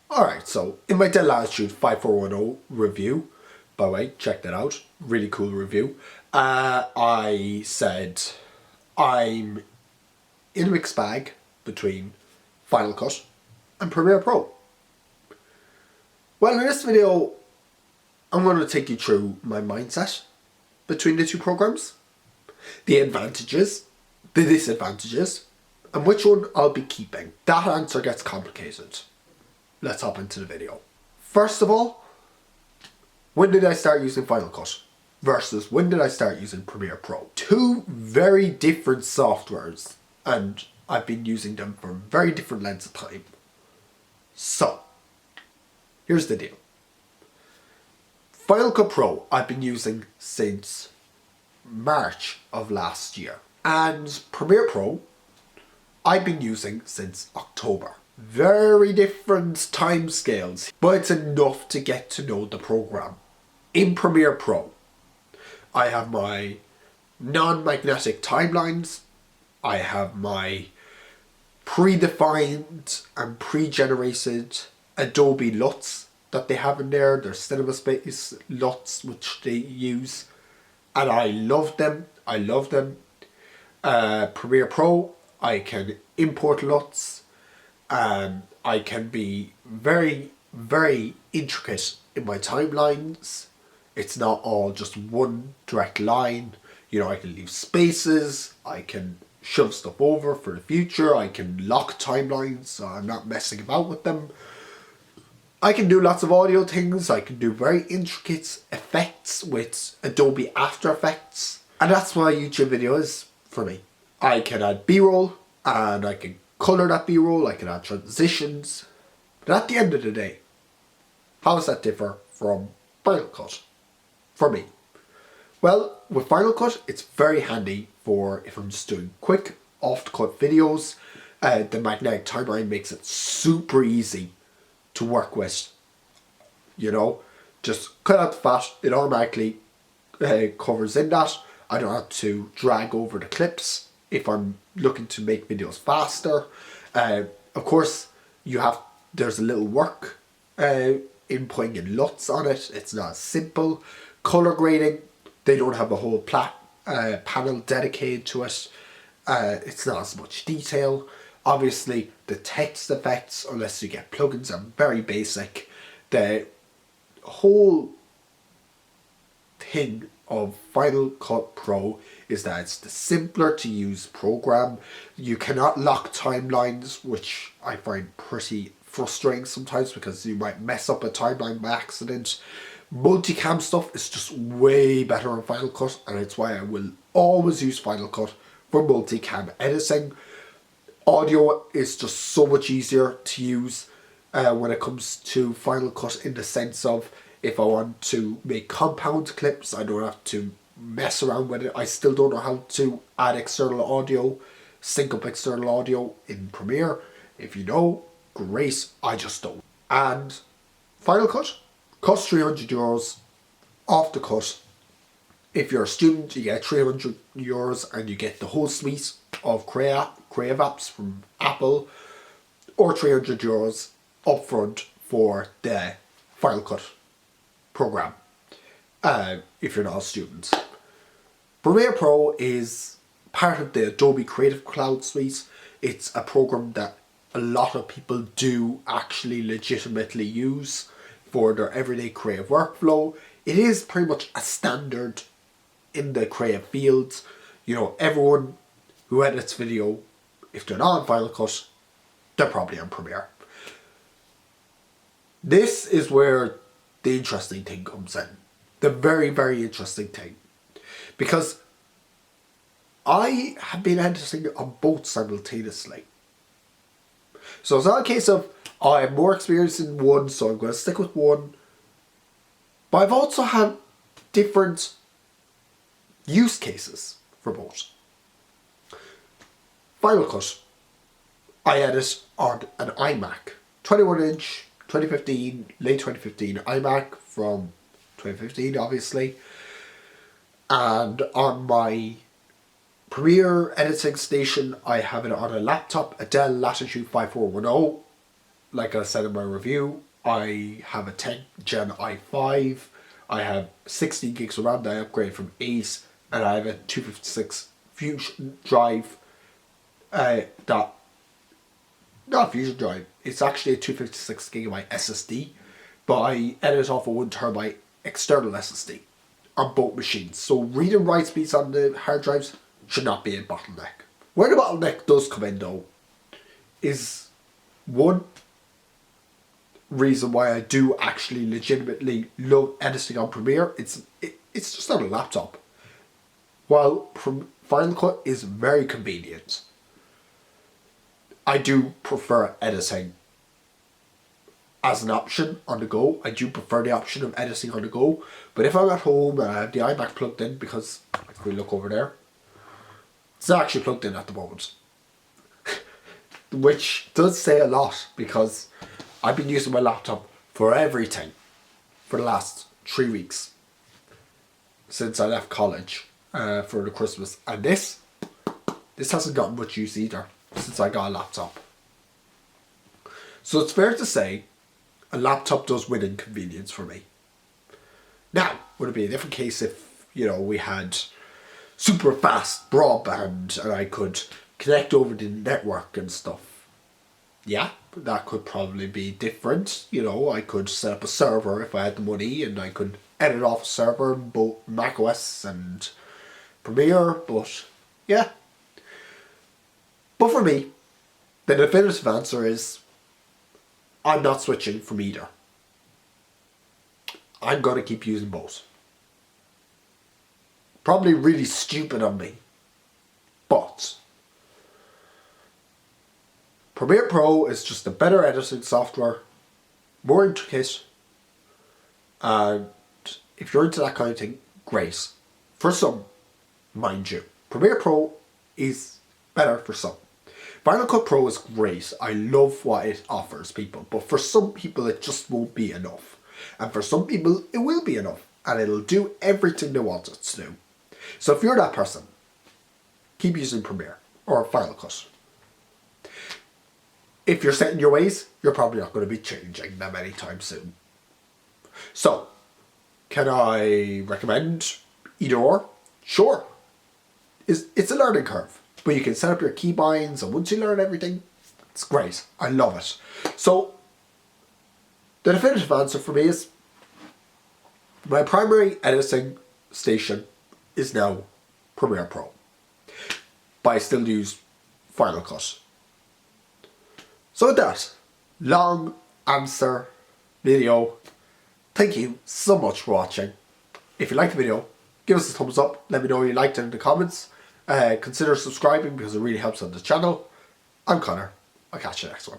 Alright, so in my Dell Latitude 5410 review, by the way, check that out, really cool review, I said I'm in a mixed bag between Final Cut and Premiere Pro. Well, in this video, I'm going to take you through my mindset between the two programs, the advantages, the disadvantages, and which one I'll be keeping. That answer gets complicated. Let's hop into the video. First of all, when did I start using Final Cut versus when did I start using Premiere Pro? Two very different softwares, and I've been using them for very different lengths of time. So, here's the deal. Final Cut Pro I've been using since March of last year, and Premiere Pro I've been using since October. Very different timescales, but it's enough to get to know the program. In Premiere Pro, I have my non-magnetic timelines, I have my predefined and pre-generated Adobe LUTs that they have in there, their Cinema Space LUTs which they use, and I love them. Premiere Pro, I can import LUTs, I can be very, very intricate in my timelines. It's not all just one direct line. You know, I can leave spaces, I can shove stuff over for the future, I can lock timelines so I'm not messing about with them. I can do lots of audio things, I can do very intricate effects with Adobe After Effects. And that's what a YouTube video is for me. I can add B-roll, and I can colour that B-roll, I can add transitions. But at the end of the day, how does that differ from Final Cut for me? Well, with Final Cut, it's very handy for if I'm just doing quick, off-the-cut videos. The magnetic timeline makes it super easy to work with. You know, just cut out the fat, it automatically covers in that. I don't have to drag over the clips if I'm looking to make videos faster. Of course, there's a little work in putting in LUTs on it. It's not simple. Color grading, they don't have a whole panel dedicated to it. It's not as much detail. Obviously, the text effects, unless you get plugins, are very basic. The whole thing of Final Cut Pro is that it's the simpler to use program. You cannot lock timelines, which I find pretty frustrating sometimes because you might mess up a timeline by accident. Multicam stuff is just way better on Final Cut, and it's why I will always use Final Cut for multicam editing. Audio is just so much easier to use when it comes to Final Cut, in the sense of if I want to make compound clips, I don't have to mess around with it. I still don't know how to add external audio, sync up external audio in Premiere. If you know, great, I just don't. And Final Cut costs €300 off the cut. If you're a student, you get €300 and you get the whole suite of Creative apps from Apple, or €300 upfront for the Final Cut program if you're not a student. Premiere Pro is part of the Adobe Creative Cloud suite. It's a program that a lot of people do actually legitimately use for their everyday creative workflow. It is pretty much a standard in the creative fields. You know, everyone who edits video, if they're not on Final Cut, they're probably on Premiere. This is where the interesting thing comes in. The very, very interesting thing. Because I have been editing on both simultaneously. So it's not a case of, oh, I have more experience in one, so I'm going to stick with one. But I've also had different use cases for both. Final Cut, I edit on an iMac, 21-inch, 2015, late 2015 iMac from 2015 obviously. And on my Premiere editing station, I have it on a laptop, a Dell Latitude 5410. like I said in my review, I have a 10 Gen i5. I have 16 gigs of RAM that I upgraded from 8, and I have a 256 Fusion drive. That not Fusion drive. It's actually a 256 gigabyte SSD, but I edit off a 1 TB external SSD on both machines. So read and write speeds on the hard drives should not be a bottleneck. Where the bottleneck does come in though is one reason why I do actually legitimately love editing on Premiere. It's just on a laptop. While Final Cut is very convenient, I do prefer editing as an option on the go. I do prefer the option of editing on the go. But if I'm at home and I have the iMac plugged in, because if we look over there, it's not actually plugged in at the moment. Which does say a lot, because I've been using my laptop for everything for the last 3 weeks since I left college for the Christmas. And this hasn't gotten much use either since I got a laptop. So it's fair to say a laptop does win in convenience for me. Now, would it be a different case if, we had super fast broadband and I could connect over the network and stuff? Yeah, that could probably be different. I could set up a server if I had the money, and I could edit off a server in both macOS and Premiere, but yeah. But for me, the definitive answer is I'm not switching from either. I'm going to keep using both. Probably really stupid on me, but Premiere Pro is just a better editing software, more intricate, and if you're into that kind of thing, great. For some, mind you, Premiere Pro is better for some. Final Cut Pro is great. I love what it offers people, but for some people it just won't be enough. And for some people it will be enough, and it'll do everything they want it to do. So if you're that person, keep using Premiere or Final Cut. If you're set in your ways, you're probably not going to be changing them anytime soon. So, can I recommend either or? Sure. It's a learning curve, but you can set up your keybinds, and once you learn everything, it's great. I love it. So, the definitive answer for me is my primary editing station is now Premiere Pro, but I still use Final Cut. So with that long answer video, thank you so much for watching. If you liked the video, give us a thumbs up. Let me know you liked it in the comments. Consider subscribing because it really helps on the channel. I'm Connor. I'll catch you next one.